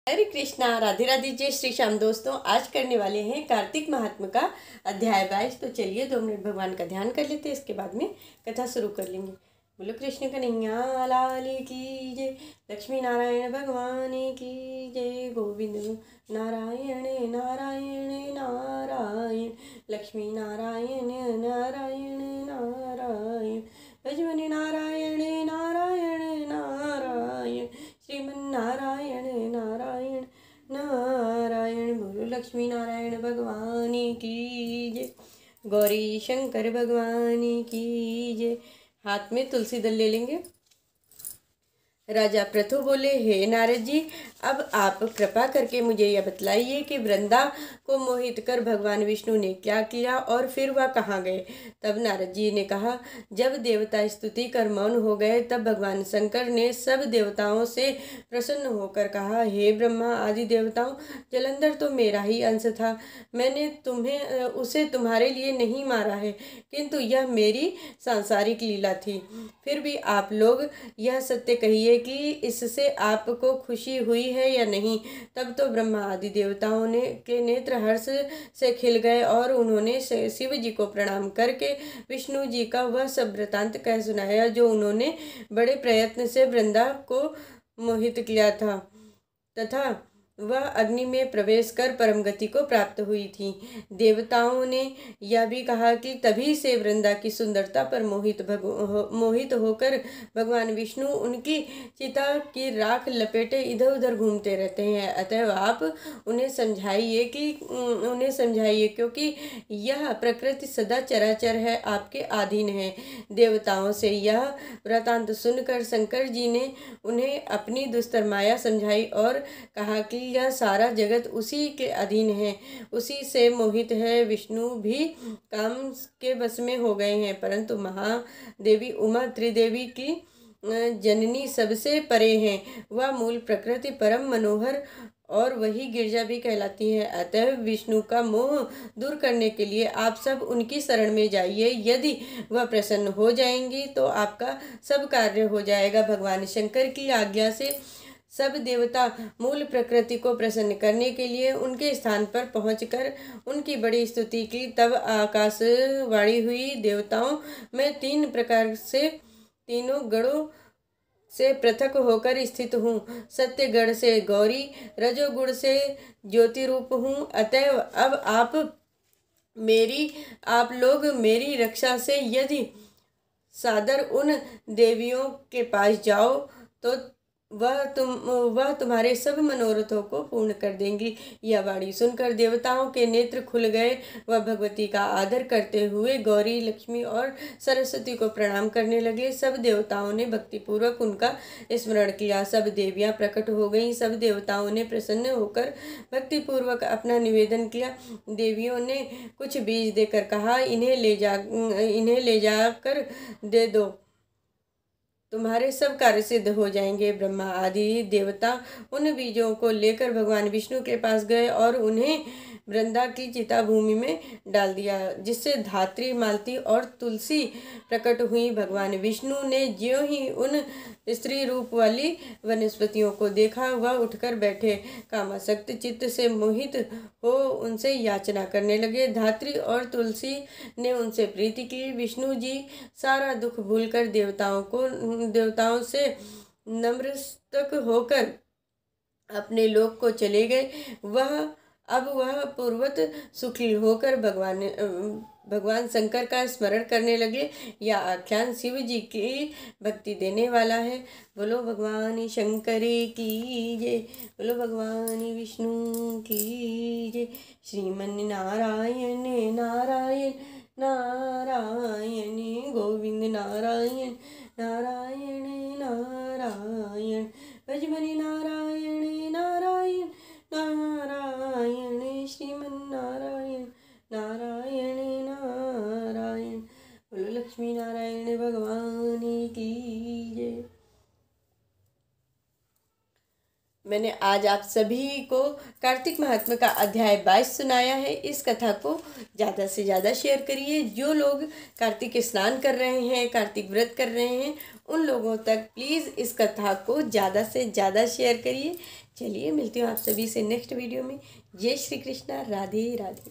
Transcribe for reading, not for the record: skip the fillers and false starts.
हरे कृष्णा, राधे राधे, जय श्री श्याम। दोस्तों, आज करने वाले हैं कार्तिक महात्म का अध्याय 22। तो चलिए 2 मिनट भगवान का ध्यान कर लेते हैं, इसके बाद में कथा शुरू कर लेंगे। बोलो कृष्ण कन्हैया लाल की जय, लक्ष्मी नारायण भगवान की जय, गोविंद नारायण नारायण नारायण, लक्ष्मी नारायण नारायण नारायण, भजमनि नारायण नारायण नारायण, श्रीमन्नारायण नारायण नारायण। बोलो लक्ष्मी नारायण भगवान की जय, गौरी शंकर भगवान की जय। हाथ में तुलसी दल ले लेंगे। राजा प्रथु बोले, हे नारद जी, अब आप कृपा करके मुझे यह बतलाइए कि वृंदा को मोहित कर भगवान विष्णु ने क्या किया और फिर वह कहाँ गए। तब नारद जी ने कहा, जब देवता स्तुति कर मौन हो गए तब भगवान शंकर ने सब देवताओं से प्रसन्न होकर कहा, हे ब्रह्मा आदि देवताओं, जलंधर तो मेरा ही अंश था। मैंने उसे तुम्हारे लिए नहीं मारा है, किंतु यह मेरी सांसारिक लीला थी। फिर भी आप लोग यह सत्य कहिए कि इससे आपको खुशी हुई है या नहीं। तब तो ब्रह्मा आदि देवताओं के नेत्र हर्ष से खिल गए और उन्होंने शिव जी को प्रणाम करके विष्णु जी का वह सब वृतांत कह सुनाया जो उन्होंने बड़े प्रयत्न से वृंदा को मोहित किया था तथा वह अग्नि में प्रवेश कर परम गति को प्राप्त हुई थी। देवताओं ने यह भी कहा कि तभी से वृंदा की सुंदरता पर मोहित होकर भगवान विष्णु उनकी चिता की राख लपेटे इधर उधर घूमते रहते हैं। अतः आप उन्हें समझाइए क्योंकि यह प्रकृति सदा चराचर है, आपके अधीन है। देवताओं से यह वृतांत सुनकर शंकर जी ने उन्हें अपनी दुस्तर माया समझाई और कहा कि यह सारा जगत उसी के अधीन है, उसी से मोहित है। विष्णु भी काम के बस में हो गए हैं, परंतु महादेवी उमा त्रिदेवी की जननी सबसे परे हैं। वह मूल प्रकृति परम मनोहर और वही गिरजा भी कहलाती है। अतः विष्णु का मोह दूर करने के लिए आप सब उनकी शरण में जाइए। यदि वह प्रसन्न हो जाएंगी तो आपका सब कार्य हो जाएगा। भगवान शंकर की आज्ञा से सब देवता मूल प्रकृति को प्रसन्न करने के लिए उनके स्थान पर पहुंचकर उनकी बड़ी स्तुति की। तब आकाशवाणी हुई, देवताओं, मैं 3 प्रकार से तीनों गणों से पृथक होकर स्थित हूँ। सत्य गण से गौरी, रजोगुण से ज्योति रूप हूँ। अतएव अब आप लोग मेरी रक्षा से यदि सादर उन देवियों के पास जाओ तो वह तुम्हारे सब मनोरथों को पूर्ण कर देंगी। यह वाणी सुनकर देवताओं के नेत्र खुल गए। वह भगवती का आदर करते हुए गौरी, लक्ष्मी और सरस्वती को प्रणाम करने लगे। सब देवताओं ने भक्तिपूर्वक उनका स्मरण किया। सब देवियां प्रकट हो गईं। सब देवताओं ने प्रसन्न होकर भक्तिपूर्वक अपना निवेदन किया। देवियों ने कुछ बीज देकर कहा, इन्हें ले जाकर दे दो, तुम्हारे सब कार्य सिद्ध हो जाएंगे। ब्रह्मा आदि देवता उन बीजों को लेकर भगवान विष्णु के पास गए और उन्हें वृंदा की चिता भूमि में डाल दिया, जिससे धात्री, मालती और तुलसी प्रकट हुई। भगवान विष्णु ने ज्यों ही उन स्त्री रूप वाली वनस्पतियों को देखा, वह उठकर बैठे। कामासक्त चित्त से मोहित हो उनसे याचना करने लगे। धात्री और तुलसी ने उनसे प्रीति की। विष्णु जी सारा दुख भूलकर देवताओं से नम्रस्तक होकर अपने लोक को चले गए। वह पूर्वत सुखी होकर भगवान शंकर का स्मरण करने लगे। यह आख्यान शिव जी की भक्ति देने वाला है। बोलो भगवान शंकर की जय, बोलो भगवान विष्णु की जय। श्रीमन नारायण नारायण नारायण, गोविंद नारायण नारायण नारायण, भजमनि नारायण नारायण नारायण, श्रीमन्नारायण नारायण नारायण। बोलो लक्ष्मी नारायण भगवान की जय। मैंने आज आप सभी को कार्तिक महात्म्य का अध्याय 22 सुनाया है। इस कथा को ज़्यादा से ज़्यादा शेयर करिए। जो लोग कार्तिक स्नान कर रहे हैं, कार्तिक व्रत कर रहे हैं, उन लोगों तक प्लीज़ इस कथा को ज़्यादा से ज़्यादा शेयर करिए। चलिए मिलती हूँ आप सभी से नेक्स्ट वीडियो में। जय श्री कृष्णा, राधे राधे।